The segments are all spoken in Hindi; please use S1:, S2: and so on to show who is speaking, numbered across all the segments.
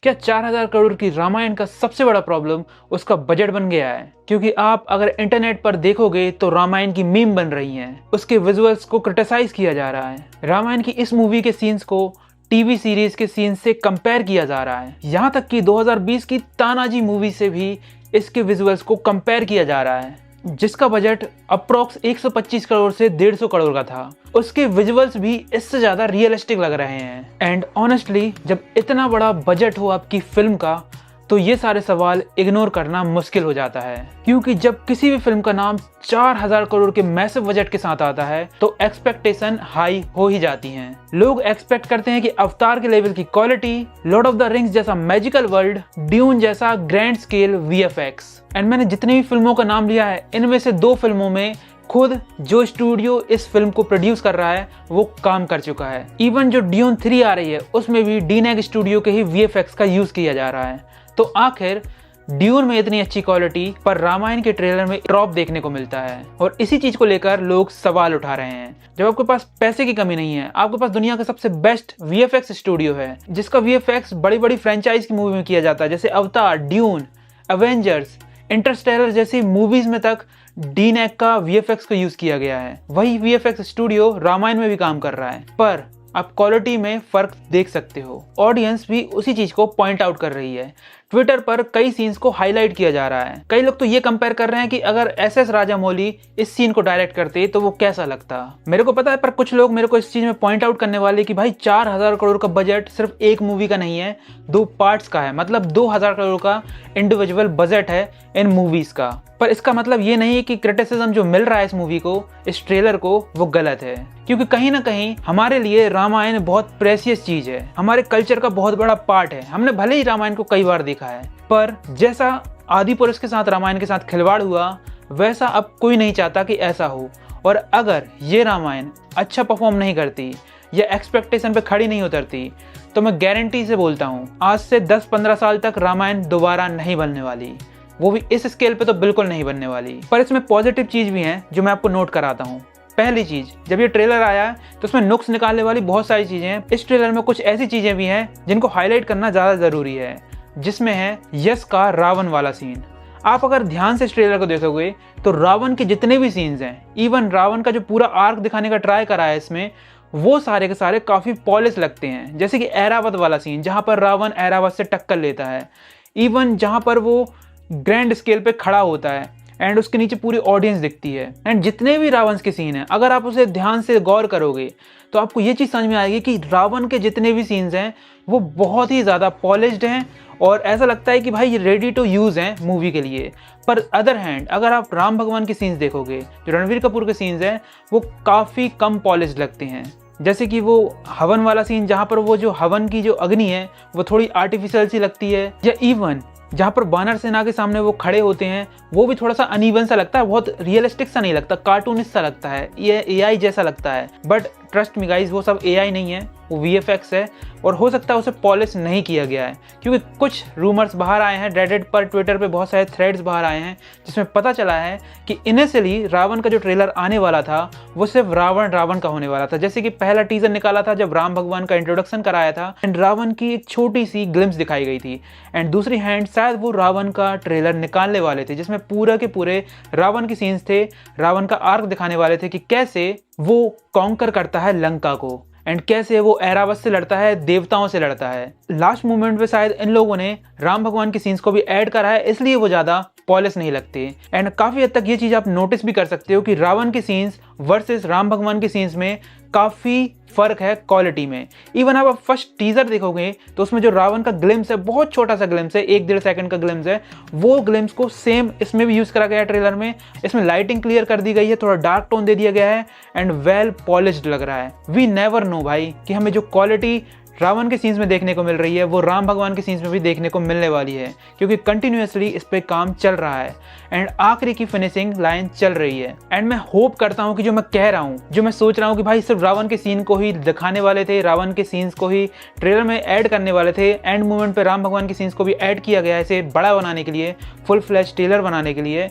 S1: क्या 4,000 करोड़ की रामायण का सबसे बड़ा प्रॉब्लम उसका बजट बन गया है? क्योंकि आप अगर इंटरनेट पर देखोगे तो रामायण की मीम बन रही हैं, उसके विजुअल्स को क्रिटिसाइज किया जा रहा है, रामायण की इस मूवी के सीन्स को टीवी सीरीज के सीन से कंपेयर किया जा रहा है, यहाँ तक कि 2020 की तानाजी मूवी से भी इसके विजुअल्स को कंपेयर किया जा रहा है, जिसका बजट अप्रोक्स 125 करोड़ से 150 करोड़ का था। उसके विजुअल्स भी इससे ज़्यादा रियलिस्टिक लग रहे हैं। एंड ऑनेस्टली जब इतना बड़ा बजट हो आपकी फिल्म का तो ये सारे सवाल इग्नोर करना मुश्किल हो जाता है, क्योंकि जब किसी भी फिल्म का नाम 4,000 करोड़ के मैसिव बजट के साथ आता है तो एक्सपेक्टेशन हाई हो ही जाती हैं। लोग एक्सपेक्ट करते हैं कि अवतार के लेवल की quality, Lord of the rings जैसा मैजिकल वर्ल्ड, ड्यून जैसा ग्रैंड स्केल वीएफएक्स। एंड मैंने जितनी भी फिल्मों का नाम लिया है इनमें से 2 फिल्मों में खुद जो स्टूडियो इस फिल्म को प्रोड्यूस कर रहा है वो काम कर चुका है। इवन जो ड्यून 3 आ रही है उसमें भी डीनेग स्टूडियो के ही वीएफएक्स का यूज किया जा रहा है। तो आखिर ड्यून में इतनी अच्छी क्वालिटी पर रामायण के ट्रेलर में ड्रॉप देखने को मिलता है, और इसी चीज को लेकर लोग सवाल उठा रहे हैं। जब आपके पास पैसे की कमी नहीं है, आपके पास दुनिया का सबसे बेस्ट वीएफएक्स स्टूडियो है जिसका वीएफएक्स बड़ी बड़ी फ्रेंचाइज की मूवी में किया जाता है, जैसे अवतार, ड्यून, एवेंजर्स, इंटरस्टेलर जैसी मूवीज में तक डीनेग का वीएफएक्स का यूज किया गया है, वही वीएफएक्स स्टूडियो रामायण में भी काम कर रहा है। पर आप क्वालिटी में फर्क देख सकते हो। ऑडियंस भी उसी चीज को पॉइंट आउट कर रही है। ट्विटर पर कई सीन्स को हाईलाइट किया जा रहा है। कई लोग तो ये कंपेयर कर रहे हैं कि अगर एसएस राजामौली इस सीन को डायरेक्ट करते तो वो कैसा लगता। मेरे को पता है, पर कुछ लोग मेरे को इस चीज में पॉइंट आउट करने वाले कि भाई 4,000 करोड़ का बजट सिर्फ एक मूवी का नहीं है, 2 पार्ट्स का है, मतलब 2,000 करोड़ का इंडिविजुअल बजट है इन मूवीज का। पर इसका मतलब ये नहीं है कि क्रिटिसिज्म जो मिल रहा है इस मूवी को, इस ट्रेलर को, वो गलत है। क्योंकि कहीं ना कहीं हमारे लिए रामायण बहुत प्रेशियस चीज है, हमारे कल्चर का बहुत बड़ा पार्ट है। हमने भले ही रामायण को कई बार देखा है, पर जैसा आदि पुरुष के साथ रामायण के साथ खिलवाड़ हुआ वैसा अब कोई नहीं चाहता कि ऐसा हो। और अगर ये रामायण अच्छा परफॉर्म नहीं करती या एक्सपेक्टेशन पे खड़ी नहीं उतरती तो मैं गारंटी से बोलता हूँ आज से 10-15 साल तक रामायण दोबारा नहीं बनने वाली, वो भी इस स्केल पे तो बिल्कुल नहीं बनने वाली। पर इसमें पॉजिटिव चीज भी है जो मैं आपको नोट कराता हूँ। पहली चीज, जब ये ट्रेलर आया तो उसमें नुक्स निकालने वाली बहुत सारी चीजें हैं। इस ट्रेलर में कुछ ऐसी चीजें भी हैं जिनको हाईलाइट करना ज्यादा जरूरी है, जिसमें है यश का रावण वाला सीन। आप अगर ध्यान से इस ट्रेलर को देखोगे तो रावण के जितने भी सीन्स हैं, इवन रावण का जो पूरा आर्क दिखाने का ट्राई करा है इसमें, वो सारे के सारे काफी पॉलिश लगते हैं। जैसे कि ऐरावत वाला सीन जहां पर रावण ऐरावत से टक्कर लेता है, इवन जहां पर वो ग्रैंड स्केल पे खड़ा होता है एंड उसके नीचे पूरी ऑडियंस दिखती है। एंड जितने भी रावण के सीन हैं, अगर आप उसे ध्यान से गौर करोगे तो आपको ये चीज़ समझ में आएगी कि रावण के जितने भी सीन्स हैं वो बहुत ही ज़्यादा पॉलिश्ड हैं और ऐसा लगता है कि भाई ये रेडी टू यूज़ हैं मूवी के लिए। पर अदर हैंड अगर आप राम भगवान के सीन्स देखोगे, जो रणवीर कपूर के सीन्स हैं, वो काफ़ी कम पॉलिश्ड लगते हैं। जैसे कि वो हवन वाला सीन जहाँ पर वो जो हवन की जो अग्नि है वो थोड़ी आर्टिफिशियल सी लगती है, या इवन जहाँ पर बानर सेना के सामने वो खड़े होते हैं वो भी थोड़ा सा अनइवन सा लगता है, बहुत रियलिस्टिक सा नहीं लगता, कार्टूनिस्ट सा लगता है, ये एआई जैसा लगता है। बट ट्रस्ट मी गाइज, वो सब एआई नहीं है, वो वीएफएक्स है और हो सकता है उसे पॉलिश नहीं किया गया है। क्योंकि कुछ रूमर्स बाहर आए हैं रेडिट पर, ट्विटर पे बहुत सारे थ्रेड्स बाहर आए हैं जिसमें पता चला है कि इनिशियली रावण का जो ट्रेलर आने वाला था वो सिर्फ रावण का होने वाला था। जैसे कि पहला टीजर निकाला था जब राम भगवान का इंट्रोडक्शन कराया था एंड रावण की एक छोटी सी ग्लिम्स दिखाई गई थी, एंड दूसरी हैंड शायद वो रावण का ट्रेलर निकालने वाले थे जिसमें पूरा के पूरे रावण के सीन्स थे, रावण का आर्क दिखाने वाले थे कि कैसे वो कॉन्कर करता है लंका को एंड कैसे वो ऐरावत से लड़ता है, देवताओं से लड़ता है। लास्ट मोमेंट पे शायद इन लोगों ने राम भगवान के सीन्स को भी ऐड करा है, इसलिए वो ज्यादा पॉलिश नहीं लगते। एंड काफी हद तक ये चीज आप नोटिस भी कर सकते हो कि रावण के सीन्स वर्सेस राम भगवान के सीन्स में काफी फर्क है क्वालिटी में। इवन आप फर्स्ट टीजर देखोगे तो उसमें जो रावण का ग्लिम्स है, बहुत छोटा सा ग्लिम्स है, 1-1.5 सेकंड का ग्लिम्स है, वो ग्लिम्स को सेम इसमें भी यूज करा गया है ट्रेलर में। इसमें लाइटिंग क्लियर कर दी गई है, थोड़ा डार्क टोन दे दिया गया है एंड वेल पॉलिश्ड लग रहा है। वी नेवर नो भाई कि हमें जो क्वालिटी रावण के सीन्स में देखने को मिल रही है वो राम भगवान के सीन्स में भी देखने को मिलने वाली है, क्योंकि कंटिन्यूअसली इस पे काम चल रहा है एंड आखिरी की फिनिशिंग लाइन चल रही है। एंड मैं होप करता हूँ कि जो मैं कह रहा हूँ, जो मैं सोच रहा हूँ कि भाई सिर्फ रावण के सीन को ही दिखाने वाले थे, रावण के सीन्स को ही ट्रेलर में ऐड करने वाले थे, एंड मोमेंट पे राम भगवान के सीन्स को भी ऐड किया गया है इसे बड़ा बनाने के लिए, फुल फ्लैश ट्रेलर बनाने के लिए,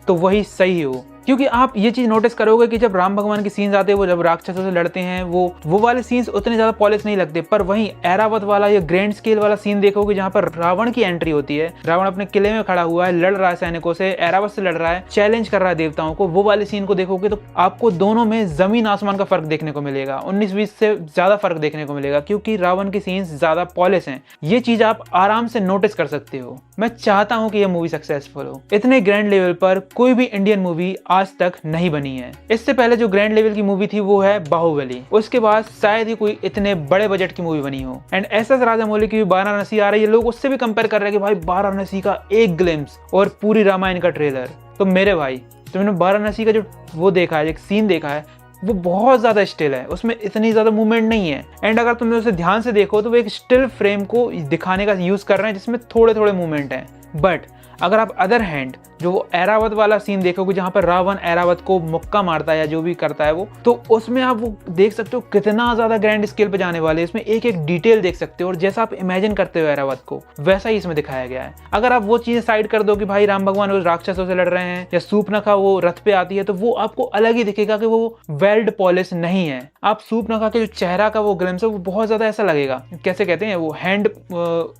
S1: तो वही सही हो। क्योंकि आप ये चीज नोटिस करोगे कि जब राम भगवान के सीन्स आते हैं, वो जब राक्षसों से लड़ते हैं, वो वाले सीन्स उतने ज्यादा पॉलिश नहीं लगते। पर वहीं ऐरावत वाला या ग्रैंड स्केल वाला सीन देखोगे जहां पर रावण की एंट्री होती है, रावण अपने किले में खड़ा हुआ है, लड़ रहा है सैनिकों से, ऐरावत से लड़ रहा है, चैलेंज कर रहा है देवताओं को, वो वाले सीन को देखोगे तो आपको दोनों में जमीन आसमान का फर्क देखने को मिलेगा, 19-20 से ज्यादा फर्क देखने को मिलेगा, क्योंकि रावण के सीन्स ज्यादा पॉलिश हैं। ये चीज आप आराम से नोटिस कर सकते हो। मैं चाहता हूं कि यह मूवी सक्सेसफुल हो। इतने ग्रैंड लेवल पर कोई भी इंडियन मूवी आज तक नहीं बनी है। इससे पहले जो ग्रैंड लेवल की मूवी थी वो है बाहुबली, उसके बाद शायद ही कोई इतने बड़े बजट की मूवी बनी हो। एंड एसएस राजामौली की भी वाराणसी आ रही है, लोग उससे भी कंपेयर कर रहे हैं कि भाई वाराणसी का एक ग्लिम्स और पूरी रामायण का ट्रेलर। तो मेरे भाई, तुमने वाराणसी का जो वो देखा है, एक सीन देखा है, वो बहुत ज्यादा स्टिल है, उसमें इतनी ज्यादा मूवमेंट नहीं है। एंड अगर तुमने उसे ध्यान से देखो तो वो एक स्टिल फ्रेम को दिखाने का यूज कर रहे हैं जिसमें थोड़े थोड़े मूवमेंट है। बट अगर आप अदर हैंड जो वो ऐरावत वाला सीन देखोगे जहां पर रावण ऐरावत को मुक्का मारता है या जो भी करता है वो, तो उसमें आप वो देख सकते हो कितना ज्यादा ग्रैंड स्केल पे जाने वाले, इसमें एक एक डिटेल देख सकते हो, और जैसा आप इमेजिन करते हो ऐरावत को वैसा ही इसमें दिखाया गया है। अगर आप वो चीजें साइड कर दो कि भाई राम भगवान उस राक्षसों से लड़ रहे हैं या सूर्पनखा वो रथ पे आती है, तो वो आपको अलग ही दिखेगा कि वो वेल्ड पॉलिश नहीं है। आप सूर्पनखा के जो चेहरा का वो ग्लिम्स है वो बहुत ज्यादा ऐसा लगेगा, कैसे कहते हैं वो हैंड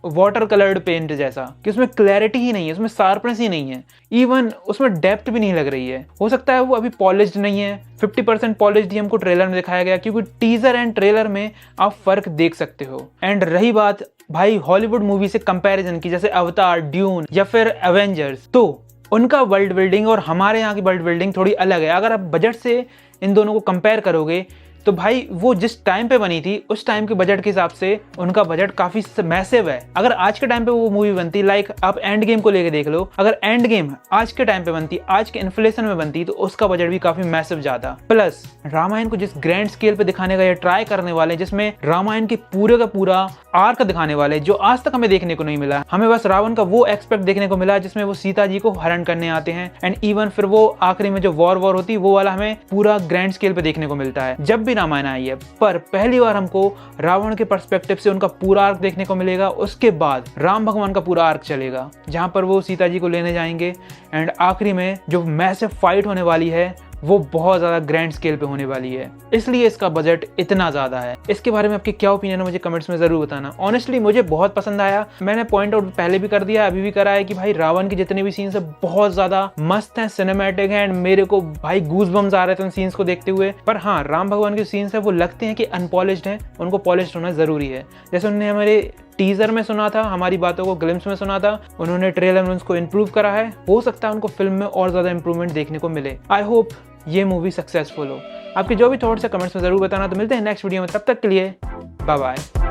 S1: वाटर कलर्ड पेंट जैसा, कि उसमें क्लैरिटी ही नहीं है, उसमें शार्पनेस ही नहीं है, इवन उसमें डेप्थ भी नहीं लग रही है। हो सकता है वो अभी पॉलिश्ड नहीं है, 50% पॉलिश्ड ही हमको ट्रेलर में दिखाया गया, क्योंकि टीजर एंड ट्रेलर में आप फर्क देख सकते हो। एंड रही बात भाई हॉलीवुड मूवी से कंपैरिजन की, जैसे अवतार, ड्यून या फिर एवेंजर्स, तो उनका वर्ल्ड बिल्डिंग और हमारे यहाँ की वर्ल्ड बिल्डिंग थोड़ी अलग है। अगर आप बजट से इन दोनों को कंपेयर करोगे तो भाई वो जिस टाइम पे बनी थी उस टाइम के बजट के हिसाब से उनका बजट काफी मैसिव है। अगर आज के टाइम पे वो मूवी बनती, लाइक आप एंड गेम को लेके देख लो, अगर एंड गेम आज के टाइम पे बनती, आज के इन्फ्लेशन में बनती, तो उसका बजट भी काफी मैसिव जाता। प्लस रामायण को जिस ग्रैंड स्केल पे दिखाने का ये ट्राई करने वाले, जिसमें रामायण के पूरे का पूरा आर्क दिखाने वाले, जो आज तक हमें देखने को नहीं मिला। हमें बस रावण का वो एक्सपेक्ट देखने को मिला जिसमें वो सीता जी को हरण करने आते हैं, एंड इवन फिर वो आखिरी में जो वॉर होती है वो वाला हमें पूरा ग्रैंड स्केल पे देखने को मिलता है जब भी रामायण आई है। पर पहली बार हमको रावण के पर्सपेक्टिव से उनका पूरा आर्क देखने को मिलेगा। उसके बाद राम भगवान का पूरा आर्क चलेगा जहां पर वो सीता जी को लेने जाएंगे, एंड आखिरी में जो मैसिव फाइट होने वाली है वो बहुत ज्यादा ग्रैंड स्केल पे होने वाली है, इसलिए इसका बजट इतना ज्यादा है। इसके बारे में आपके क्या ओपिनियन है मुझे कमेंट्स में जरूर बताना। ऑनेस्टली मुझे बहुत पसंद आया। मैंने पॉइंट आउट पहले भी कर दिया, अभी भी करा है कि भाई रावण के जितने भी सीन्स है बहुत ज्यादा मस्त हैं, सिनेमैटिक हैं, एंड मेरे को भाई गूज बम्स आ रहे थे उन सीन्स को देखते हुए। पर हाँ, राम भगवान के सीन्स है वो लगते हैं कि अनपॉलिश्ड हैं, उनको पॉलिश्ड होना जरूरी है। जैसे उन्होंने हमारे टीजर में सुना था, हमारी बातों को ग्लिम्स में सुना था, उन्होंने ट्रेलर में उसको इंप्रूव करा है। हो सकता है उनको फिल्म में और ज्यादा इंप्रूवमेंट देखने को मिले। आई होप ये मूवी सक्सेसफुल हो। आपके जो भी थॉट्स है कमेंट्स में जरूर बताना। तो मिलते हैं नेक्स्ट वीडियो में, तब तक के लिए बाय बाय।